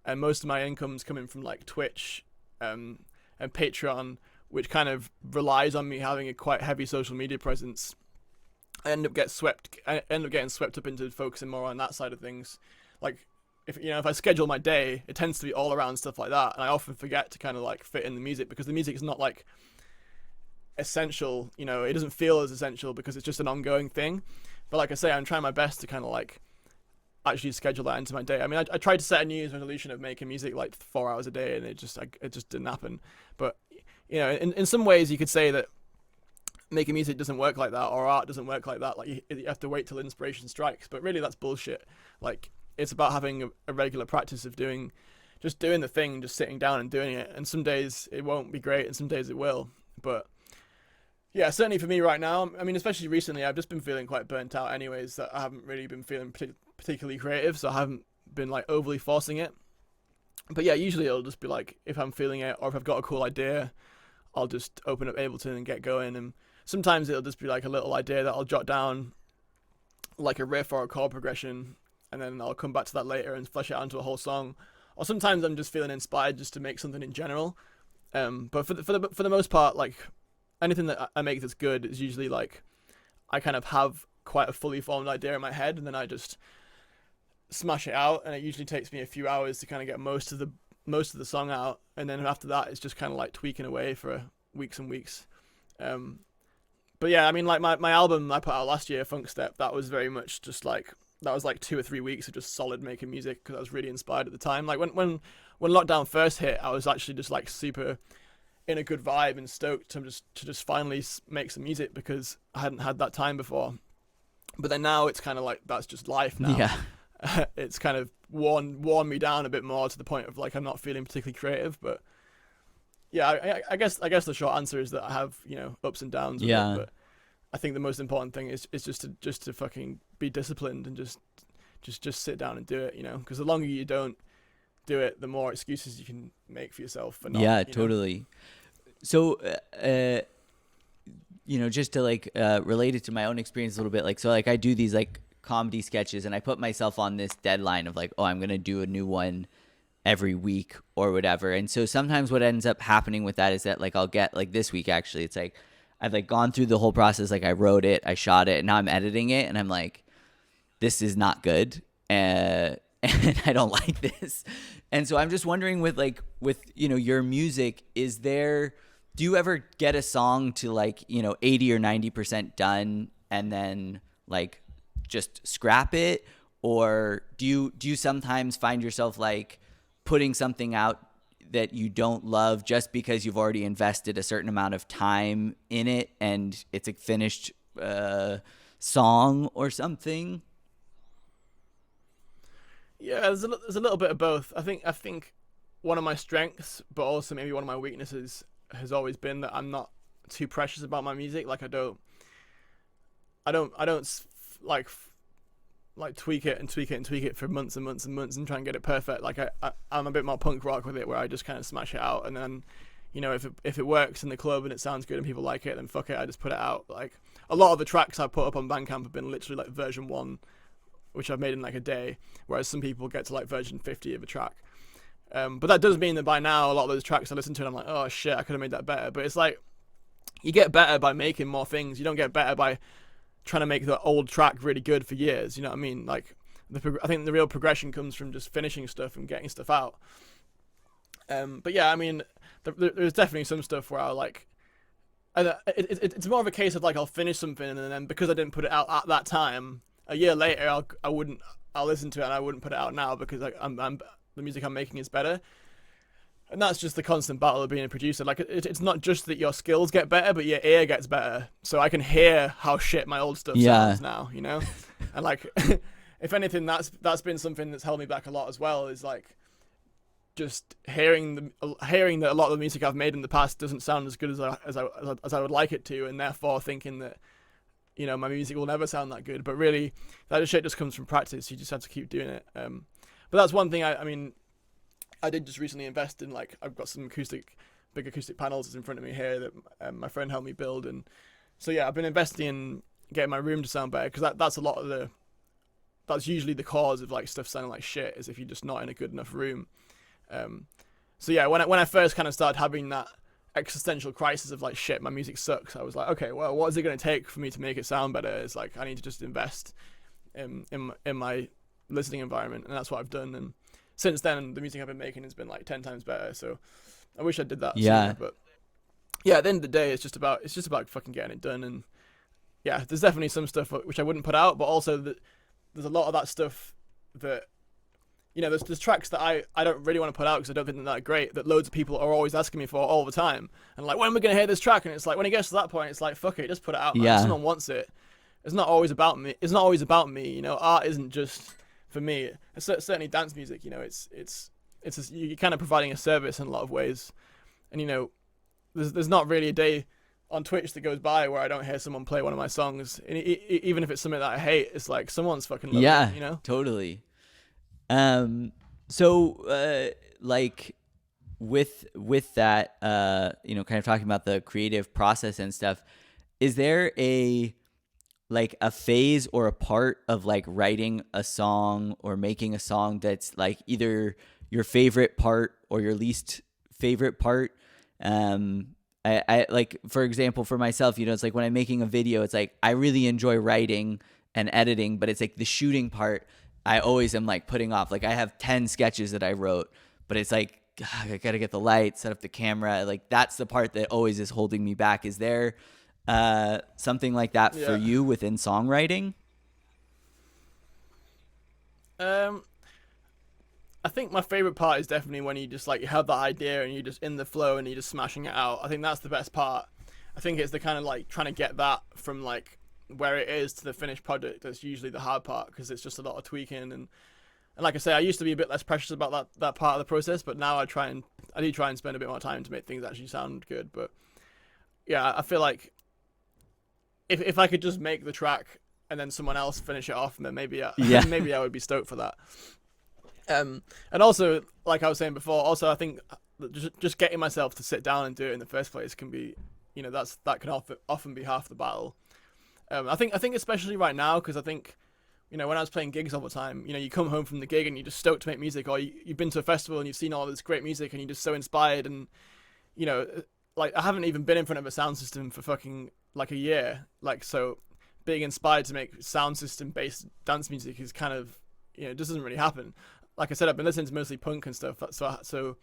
and most of my income's coming from like Twitch, and Patreon, which kind of relies on me having a quite heavy social media presence. I end up getting swept up into focusing more on that side of things. Like if I schedule my day, it tends to be all around stuff like that, and I often forget to kind of like fit in the music, because the music is not like essential. You know, it doesn't feel as essential because it's just an ongoing thing. But like I say, I'm trying my best to kind of like actually schedule that into my day. I mean, I tried to set a New Year's resolution of making music like 4 hours a day, and it just didn't happen. But you know, in some ways, you could say that making music doesn't work like that, or art doesn't work like that. Like you have to wait till inspiration strikes. But really, that's bullshit. Like it's about having a regular practice of doing the thing, just sitting down and doing it. And some days it won't be great, and some days it will. But yeah, certainly for me right now, I mean, especially recently, I've just been feeling quite burnt out anyways, that I haven't really been feeling particularly creative, so I haven't been like overly forcing it. But yeah, usually it'll just be like, if I'm feeling it, or if I've got a cool idea, I'll just open up Ableton and get going. And sometimes it'll just be like a little idea that I'll jot down, like a riff or a chord progression, and then I'll come back to that later and flesh it out into a whole song. Or sometimes I'm just feeling inspired just to make something in general. But for the most part, like anything that I make that's good is usually like I kind of have quite a fully formed idea in my head, and then I just smash it out, and it usually takes me a few hours to kind of get most of the song out, and then after that it's just kind of like tweaking away for weeks and weeks. But yeah, I mean, like my album I put out last year, Funk Step, that was very much just like, that was like 2 or 3 weeks of just solid making music, because I was really inspired at the time. Like when lockdown first hit, I was actually just like super in a good vibe and stoked to just finally make some music, because I hadn't had that time before. But then now it's kind of like, that's just life now. Yeah. It's kind of worn me down a bit more, to the point of like I'm not feeling particularly creative. But yeah, I guess the short answer is that I have, you know, ups and downs with it, but I think the most important thing is just to fucking be disciplined and just sit down and do it, you know, because the longer you don't do it, the more excuses you can make for yourself for not. Yeah, totally. So you know, just to like relate it to my own experience a little bit, like, so like I do these like comedy sketches, and I put myself on this deadline of like, oh, I'm gonna do a new one every week or whatever. And so sometimes what ends up happening with that is that like I'll get, like this week actually, it's like I've like gone through the whole process, like I wrote it, I shot it, and now I'm editing it, and I'm like, this is not good, and I don't like this. And so I'm just wondering, with you know, your music, do you ever get a song to like, you know, 80 or 90% done and then like just scrap it? Or do you sometimes find yourself like putting something out that you don't love just because you've already invested a certain amount of time in it and it's a finished song or something? Yeah, there's a little bit of both. I think one of my strengths, but also maybe one of my weaknesses, has always been that I'm not too precious about my music. Like I don't like tweak it and tweak it and tweak it for months and months and months and try and get it perfect. Like I'm a bit more punk rock with it, where I just kind of smash it out, and then, you know, if it works in the club and it sounds good and people like it, then fuck it, I just put it out. Like a lot of the tracks I put up on Bandcamp have been literally like version 1, which I've made in like a day, whereas some people get to like version 50 of a track. But that does mean that by now a lot of those tracks I listen to and I'm like, oh shit, I could have made that better. But it's like, you get better by making more things. You don't get better by trying to make the old track really good for years. You know what I mean? Like, I think the real progression comes from just finishing stuff and getting stuff out. But yeah, I mean, there's definitely some stuff where it's more of a case of like, I'll finish something, and then because I didn't put it out at that time, a year later I'll listen to it and I wouldn't put it out now, because the music I'm making is better. And that's just the constant battle of being a producer. Like, it's not just that your skills get better, but your ear gets better. So I can hear how shit my old stuff sounds now, you know? And like, if anything, that's been something that's held me back a lot as well, is like just hearing that a lot of the music I've made in the past doesn't sound as good as I would like it to, and therefore thinking that, you know, my music will never sound that good. But really, that shit just comes from practice. You just have to keep doing it. But that's one thing. I mean, I did just recently invest in, like, I've got some big acoustic panels in front of me here that my friend helped me build, and so yeah, I've been investing in getting my room to sound better, because that's usually the cause of like stuff sounding like shit, is if you're just not in a good enough room. So yeah, when I first kind of started having that existential crisis of like, shit, my music sucks, I was like, okay, well, what is it going to take for me to make it sound better? It's like, I need to just invest in my listening environment, and that's what I've done. And since then, the music I've been making has been like 10 times better. So I wish I did that sooner, but yeah, at the end of the day, it's just about fucking getting it done. And yeah, there's definitely some stuff which I wouldn't put out, but also there's a lot of that stuff that there's tracks that I don't really want to put out because I don't think they're that great, that loads of people are always asking me for all the time. And like, when are we going to hear this track? And it's like, when it gets to that point, it's like, fuck it, just put it out, man. If Yeah. someone wants it, it's not always about me. It's not always about me. Art isn't just for me. It's certainly dance music. You're kind of providing a service in a lot of ways. And there's not really a day on Twitch that goes by where I don't hear someone play one of my songs. And even if it's something that I hate, it's like someone's fucking loving Yeah, it. totally. So like with that, kind of talking about the creative process and stuff, is there a phase or a part of like writing a song or making a song that's like either your favorite part or your least favorite part? I like, for example, for myself, it's like when I'm making a video, it's like I really enjoy writing and editing, but it's like the shooting part I always am like putting off. Like I have 10 sketches that I wrote, but it's like, I gotta get the light, set up the camera. Like that's the part that always is holding me back. Is there something like that for you within songwriting? I think my favorite part is definitely when you just like you have that idea and you're just in the flow and you're just smashing it out. I think that's the best part. I think it's the kind of like trying to get that from like where it is to the finished product that's usually the hard part, because it's just a lot of tweaking and like I say, I used to be a bit less precious about that part of the process, but now I do try and spend a bit more time to make things actually sound good. But yeah, I feel like if I could just make the track and then someone else finish it off, then maybe maybe I would be stoked for that. And also, like I was saying before, also I think just getting myself to sit down and do it in the first place can be, that can often be half the battle. I think especially right now, because I think, when I was playing gigs all the time, you come home from the gig and you're just stoked to make music, or you've been to a festival and you've seen all this great music and you're just so inspired. And, like I haven't even been in front of a sound system for fucking like a year. Like, so being inspired to make sound system based dance music is kind of, it just doesn't really happen. Like I said, I've been listening to mostly punk and stuff. So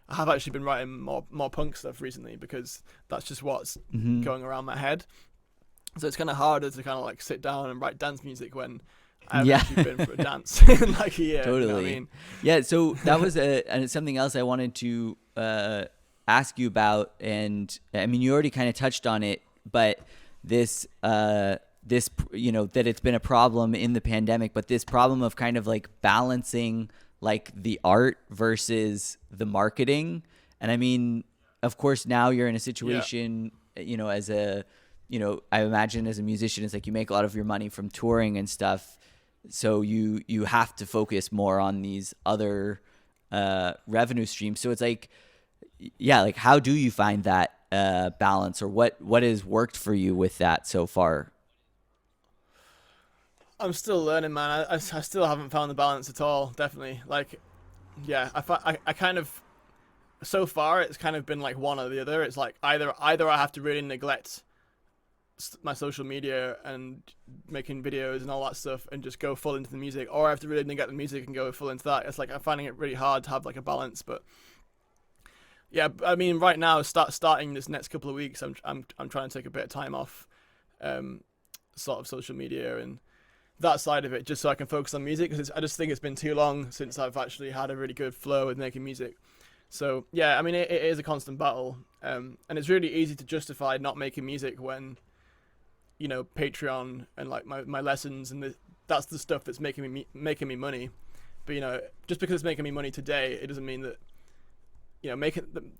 I have actually been writing more punk stuff recently, because that's just what's going around my head. So it's kind of harder to kind of like sit down and write dance music when I haven't actually been for a dance in like a year. Totally. You know what I mean? Yeah. So that was something else I wanted to ask you about, and I mean you already kind of touched on it, but this that it's been a problem in the pandemic, but this problem of kind of like balancing like the art versus the marketing. And I mean, of course, now you're in a situation, as a, I imagine as a musician, it's like you make a lot of your money from touring and stuff. So you have to focus more on these other revenue streams. So it's like, yeah, like how do you find that balance, or what has worked for you with that so far? I'm still learning, man. I still haven't found the balance at all. Definitely. Like, yeah, I kind of, so far it's kind of been like one or the other. It's like either I have to really neglect my social media and making videos and all that stuff and just go full into the music, or I have to really neglect the music and go full into that. It's like I'm finding it really hard to have like a balance. But yeah, I mean, right now, starting this next couple of weeks, I'm trying to take a bit of time off, sort of social media and that side of it, just so I can focus on music, because I just think it's been too long since I've actually had a really good flow with making music. So yeah, I mean, it is a constant battle, and it's really easy to justify not making music when, Patreon and like my lessons and that's the stuff that's making me money. But just because it's making me money today, it doesn't mean that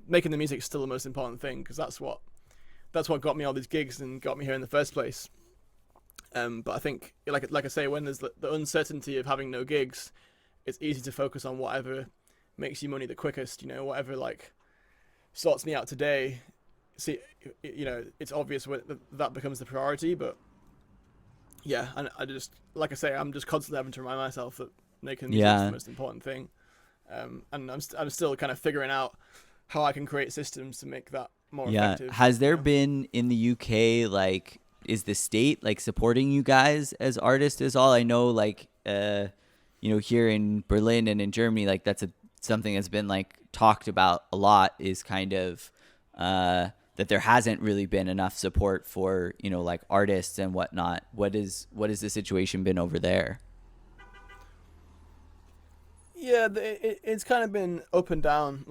making the music is still the most important thing, because that's what got me all these gigs and got me here in the first place. But I think, like I say, when there's the uncertainty of having no gigs, it's easy to focus on whatever makes you money the quickest. Whatever like sorts me out today. See, it's obvious that becomes the priority. But yeah, and I just, like I say, I'm just constantly having to remind myself that making music is the most important thing. And I'm still kind of figuring out how I can create systems to make that more effective. Has there been in the UK, like, is the state like supporting you guys as artists as all? I know, like, here in Berlin and in Germany, like that's something that's been like talked about a lot, is kind of the that there hasn't really been enough support for, like artists and whatnot. What is the situation been over there? Yeah, it's kind of been up and down.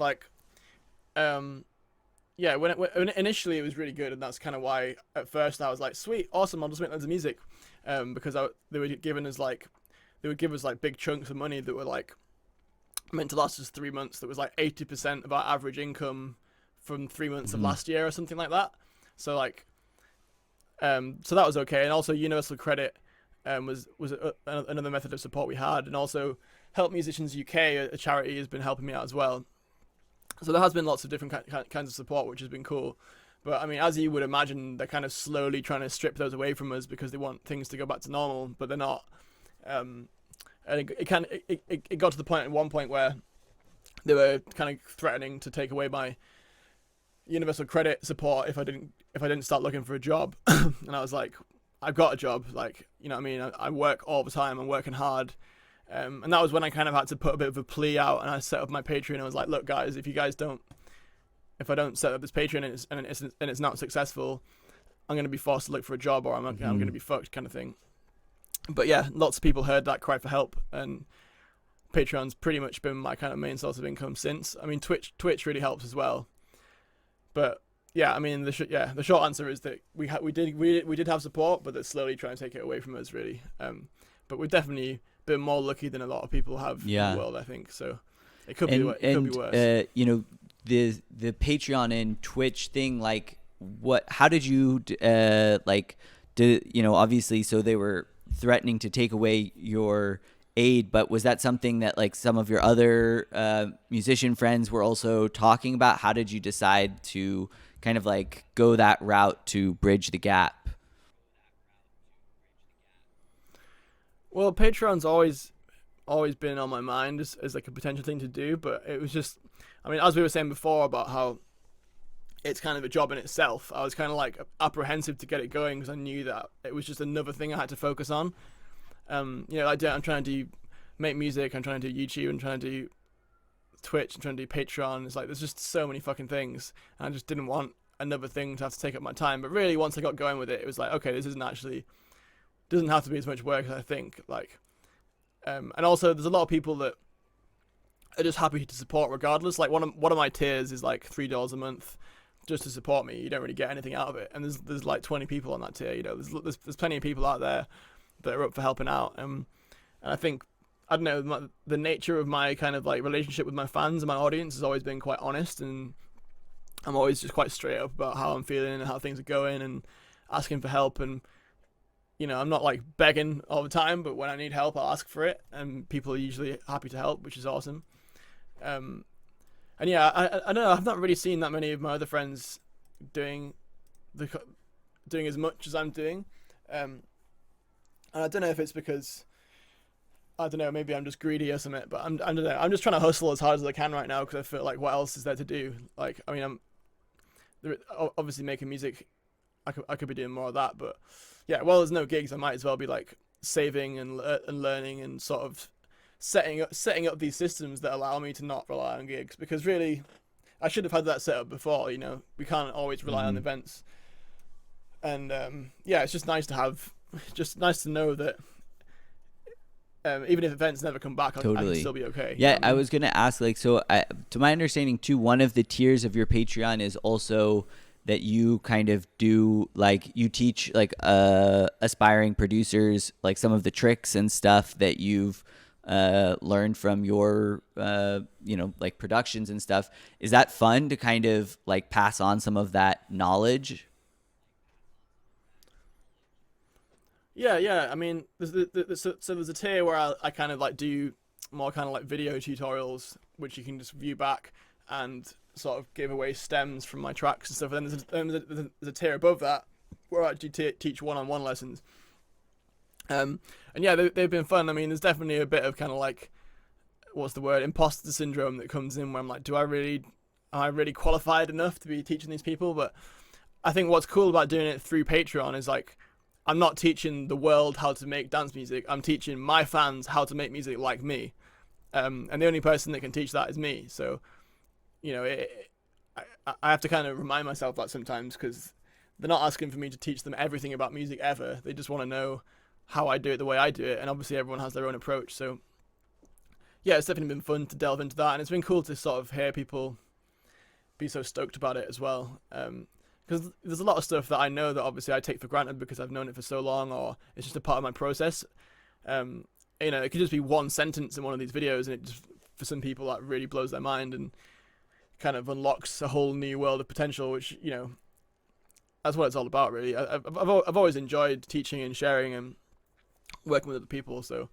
Yeah, when initially it was really good, and that's kind of why at first I was like, sweet, awesome, I'll just make loads of music, because they were giving us like, they would give us like big chunks of money that were like meant to last us 3 months. That was like 80% of our average income from 3 months of Mm-hmm. last year or something like that. So like, so that was okay, and also universal credit was another method of support we had, and also Help Musicians UK, a charity, has been helping me out as well. So there has been lots of different kinds of support, which has been cool. But I mean, as you would imagine, they're kind of slowly trying to strip those away from us because they want things to go back to normal, but they're not. And it got to the point at one point where they were kind of threatening to take away my universal credit support if I didn't start looking for a job. And I was like, I've got a job, like, you know what I mean? I work all the time, I'm working hard. And that was when I kind of had to put a bit of a plea out, and I set up my Patreon. I was like, look guys, if I don't set up this Patreon and it's not successful, I'm going to be forced to look for a job, or I'm going to be fucked, kind of thing. But yeah, lots of people heard that cry for help, and Patreon's pretty much been my kind of main source of income since. I mean, Twitch really helps as well. But yeah, I mean, the short answer is that we did have support, but they're slowly trying to take it away from us, really. But we've definitely been more lucky than a lot of people have in the world, I think. So it could be worse. The Patreon and Twitch thing, like, how did you obviously, so they were threatening to take away your aid, but was that something that like some of your other musician friends were also talking about? How did you decide to kind of like go that route to bridge the gap? Well, Patreon's always been on my mind as like a potential thing to do, but it was just, I mean, as we were saying before about how it's kind of a job in itself, I was kind of like apprehensive to get it going because I knew that it was just another thing I had to focus on. I'm trying to make music, I'm trying to do YouTube, I'm trying to do Twitch, I'm trying to do Patreon. It's like there's just so many fucking things, and I just didn't want another thing to have to take up my time. But really, once I got going with it, it was like, okay, this doesn't have to be as much work as I think. Like, and also there's a lot of people that are just happy to support regardless. Like one of my tiers is like $3 a month just to support me. You don't really get anything out of it, and there's like 20 people on that tier. You know, there's plenty of people out there that are up for helping out. And I think, I don't know, the nature of my kind of like relationship with my fans and my audience has always been quite honest, and I'm always just quite straight up about how I'm feeling and how things are going and asking for help. And you know, I'm not like begging all the time, but when I need help, I'll ask for it, and people are usually happy to help, which is awesome. And yeah, I don't know, I've not really seen that many of my other friends doing as much as I'm doing. And I don't know if it's because, I don't know, maybe I'm just greedy or something, but I don't know, I'm just trying to hustle as hard as I can right now because I feel like what else is there to do? Like, I mean, I'm obviously making music, I could be doing more of that, but yeah, well, there's no gigs, I might as well be like saving and learning and sort of setting up these systems that allow me to not rely on gigs, because really I should have had that set up before. You know, we can't always rely on events, and yeah, it's just nice to know that even if events never come back, I can still be okay. Yeah, you know what I mean? I was gonna ask, like, so to my understanding too, one of the tiers of your Patreon is also that you kind of do, like, you teach like aspiring producers like some of the tricks and stuff that you've learned from your like productions and stuff. Is that fun to kind of like pass on some of that knowledge? Yeah. I mean, there's a tier where I kind of like do more kind of like video tutorials, which you can just view back and sort of give away stems from my tracks and stuff. And then there's a tier above that where I actually teach one-on-one lessons. And yeah, they've been fun. I mean, there's definitely a bit of kind of like, what's the word, imposter syndrome that comes in where I'm like, am I really qualified enough to be teaching these people? But I think what's cool about doing it through Patreon is like, I'm not teaching the world how to make dance music. I'm teaching my fans how to make music like me. And the only person that can teach that is me. So, you know, I have to kind of remind myself that sometimes, because they're not asking for me to teach them everything about music ever. They just want to know how I do it the way I do it, and obviously everyone has their own approach. So yeah, it's definitely been fun to delve into that, and it's been cool to sort of hear people be so stoked about it as well. Because there's a lot of stuff that I know that obviously I take for granted because I've known it for so long, or it's just a part of my process. Um, it could just be one sentence in one of these videos, and it just, for some people, that really blows their mind and kind of unlocks a whole new world of potential, which, that's what it's all about, really. I've always enjoyed teaching and sharing and working with other people, so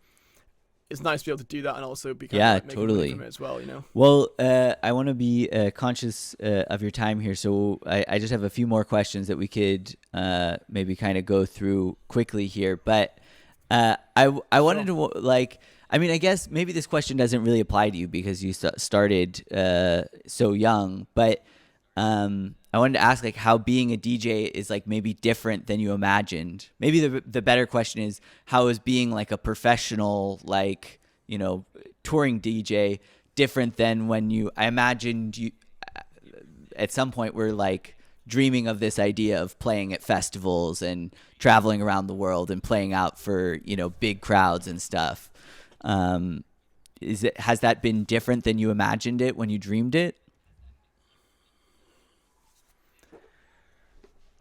it's nice to be able to do that and also be kind of like making money from it as well. Well, I want to be conscious of your time here, so I just have a few more questions that we could maybe kind of go through quickly here. But I wanted to, like, I mean, I guess maybe this question doesn't really apply to you because you started so young, but I wanted to ask, like, how being a DJ is, like, maybe different than you imagined. Maybe the better question is, how is being, like, a professional, like, touring DJ different than when I imagined you at some point were, like, dreaming of this idea of playing at festivals and traveling around the world and playing out for, big crowds and stuff. Has that been different than you imagined it when you dreamed it?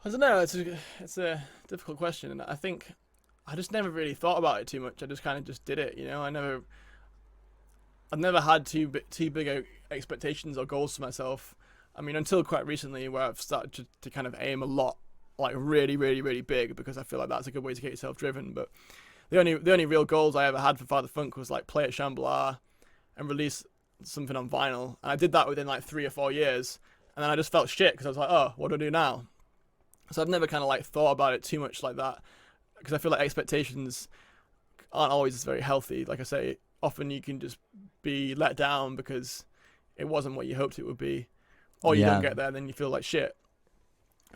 I don't know. It's a difficult question, and I think I just never really thought about it too much. I just kind of just did it. I've never had too big expectations or goals for myself. I mean, until quite recently, where I've started to kind of aim a lot, like really, really, really big, because I feel like that's a good way to get yourself driven. But the only real goals I ever had for Father Funk was like play at Shambahala and release something on vinyl, and I did that within like 3 or 4 years, and then I just felt shit because I was like, oh, what do I do now? So I've never kind of like thought about it too much like that, because I feel like expectations aren't always very healthy. Like I say, often you can just be let down because it wasn't what you hoped it would be, or you don't get there, and then you feel like shit.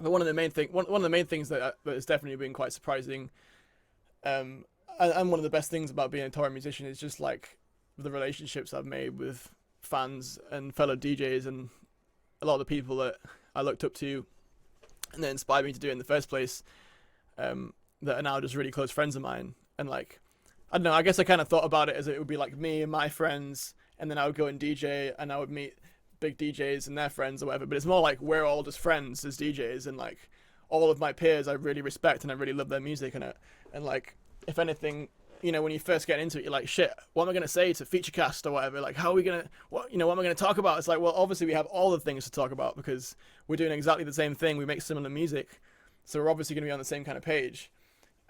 But one of the main things that has definitely been quite surprising, and one of the best things about being a touring musician is just like the relationships I've made with fans and fellow DJs and a lot of the people that I looked up to and that inspired me to do it in the first place, that are now just really close friends of mine. And like, I don't know, I guess I kind of thought about it as it would be like me and my friends, and then I would go and DJ and I would meet big DJs and their friends or whatever, but it's more like we're all just friends as DJs, and like all of my peers I really respect and I really love their music, and like, if anything, when you first get into it, you're like, shit, what am I going to say to Featurecast or whatever? Like, how are we going to, what am I going to talk about? It's like, well, obviously we have all the things to talk about because we're doing exactly the same thing. We make similar music. So we're obviously going to be on the same kind of page.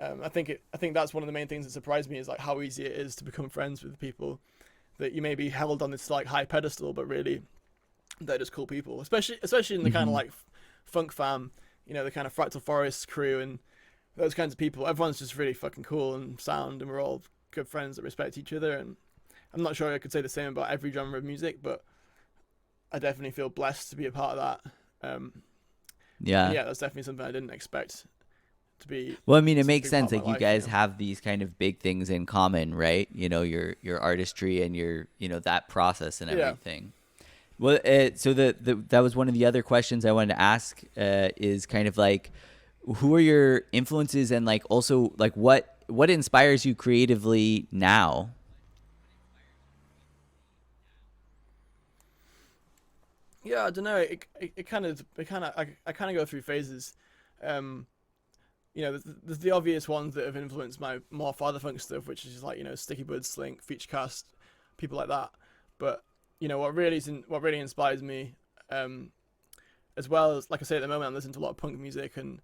I think that's one of the main things that surprised me, is like how easy it is to become friends with people that you may be held on this like high pedestal, but really they're just cool people, especially in the kind of like funk fam, the kind of Fractal Forest crew and those kinds of people. Everyone's just really fucking cool and sound, and we're all good friends that respect each other. And I'm not sure I could say the same about every genre of music, but I definitely feel blessed to be a part of that. Yeah, that's definitely something I didn't expect to be. Well, I mean, it makes sense. Like, you guys have these kind of big things in common, right? Your artistry and your that process and everything. Well, so that was one of the other questions I wanted to ask. Is kind of like, who are your influences, and like also like what inspires you creatively now? Yeah, I don't know. I kind of go through phases. There's the obvious ones that have influenced my more Father Funk stuff, which is like Sticky Buds, Slink, Featurecast, people like that. But what really inspires me, as well as, like I say, at the moment I'm listening to a lot of punk music, and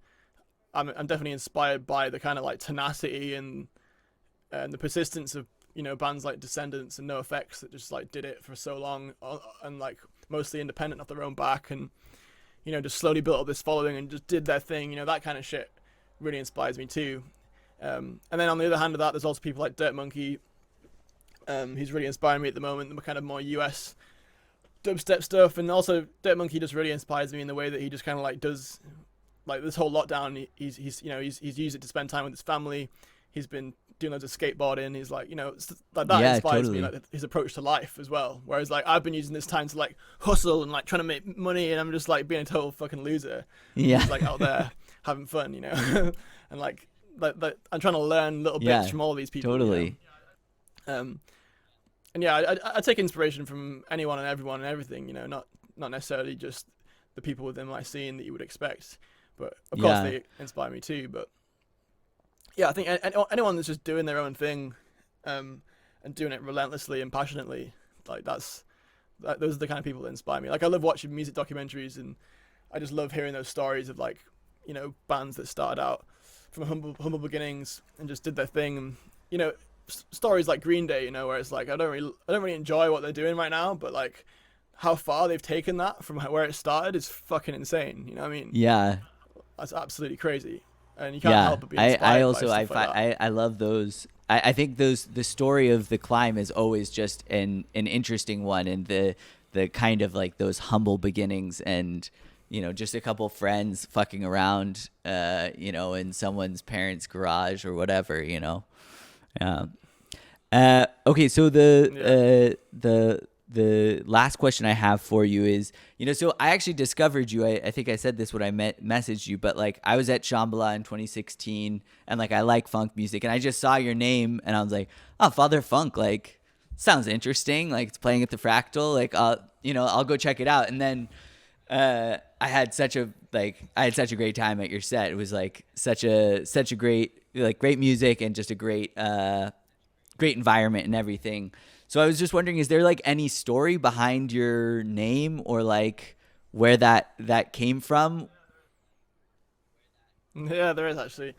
I'm definitely inspired by the kind of like tenacity and the persistence of bands like Descendants and NoFX that just like did it for so long, and like mostly independent off their own back, and just slowly built up this following and just did their thing. That kind of shit really inspires me too. And then on the other hand of that, there's also people like Dirt Monkey, who's really inspiring me at the moment, the kind of more US dubstep stuff. And also Dirt Monkey just really inspires me in the way that he just kind of like does like this whole lockdown. He's used it to spend time with his family. He's been doing loads of skateboarding. He's like, that inspires me, like his approach to life as well. Whereas like I've been using this time to like hustle and like trying to make money, and I'm just like being a total fucking loser. Yeah. Just, like out there having fun, and like I'm trying to learn little bits from all these people. Totally. And yeah, I take inspiration from anyone and everyone and everything. Not necessarily just the people within my scene that you would expect, but of course they inspire me too. But yeah, I think anyone that's just doing their own thing, and doing it relentlessly and passionately, like those are the kind of people that inspire me. Like I love watching music documentaries, and I just love hearing those stories of like, bands that started out from humble beginnings and just did their thing. And, stories like Green Day, where it's like I don't really enjoy what they're doing right now, but like how far they've taken that from where it started is fucking insane. You know what I mean? Yeah. That's absolutely crazy. And you can't help but be inspired. I love those. I think the story of the climb is always just an interesting one, and the kind of like those humble beginnings, and just a couple friends fucking around, in someone's parents' garage or whatever, Okay, so the last question I have for you is, so I actually discovered you. I think I said this when I messaged you, but like I was at Shambhala in 2016, and like I like funk music, and I just saw your name, and I was like, oh, Father Funk, like sounds interesting. Like it's playing at the Fractal. Like I'll go check it out. And then I had such a great time at your set. It was like such a great music, and just a great environment and everything. So I was just wondering, is there like any story behind your name, or like where that came from? Yeah, there is actually.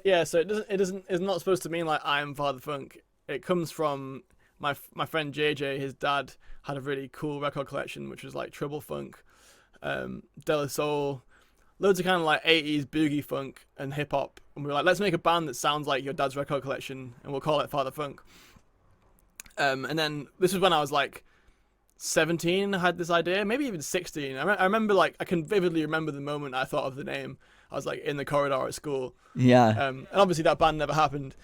Yeah, so it's not supposed to mean like I'm Father Funk. It comes from my friend JJ. His dad had a really cool record collection, which was like Trouble Funk, De La Soul, loads of kind of like 80s boogie funk and hip hop. And we were like, let's make a band that sounds like your dad's record collection, and we'll call it Father Funk. And then this was when I was like 17. I had this idea, maybe even 16. I remember, like, I can vividly remember the moment I thought of the name. I was like in the corridor at school. Yeah. And obviously that band never happened.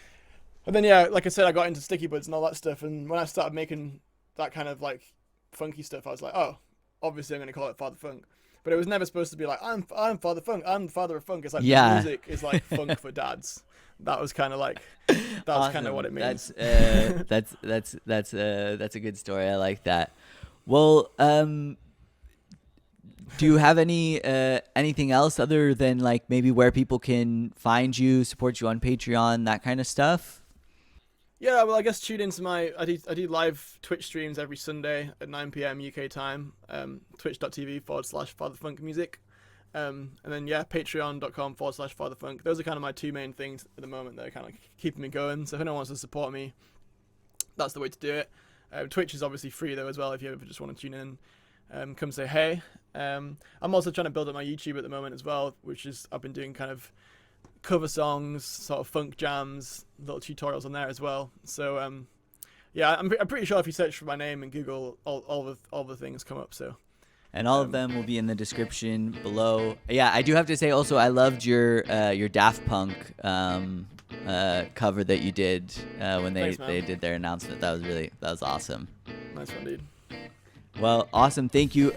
And then, yeah, like I said, I got into Sticky Buds and all that stuff. And when I started making that kind of like funky stuff, I was like, oh, obviously I'm going to call it Father Funk. But it was never supposed to be like, I'm Father Funk, I'm the father of funk. It's like, music is like funk for dads. That was kind of like, that's awesome. Kind of what it means. That's a good story. I like that. Well, do you have anything else other than like maybe where people can find you, support you on Patreon, that kind of stuff? Yeah, well, I guess tune into I do live Twitch streams every Sunday at 9 p.m. UK time, twitch.tv/fatherfunkmusic. And then, yeah, patreon.com/fatherfunk. Those are kind of my two main things at the moment that are kind of keeping me going. So if anyone wants to support me, that's the way to do it. Twitch is obviously free, though, as well, if you ever just want to tune in. Come say hey. I'm also trying to build up my YouTube at the moment as well, which is I've been doing kind of cover songs, sort of funk jams, little tutorials on there as well. So yeah, I'm pretty sure if you search for my name in Google, all the things come up. So, and all of them will be in the description below. Yeah, I do have to say also, I loved your Daft Punk cover that you did when they did their announcement. That was awesome. Nice one, dude. Well, awesome. Thank you.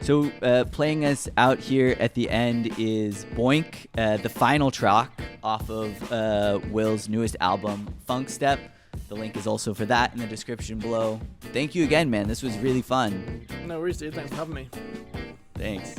So playing us out here at the end is Boink, the final track off of Will's newest album, Funk Step. The link is also for that in the description below. Thank you again, man. This was really fun. No worries, dude. Thanks for having me. Thanks.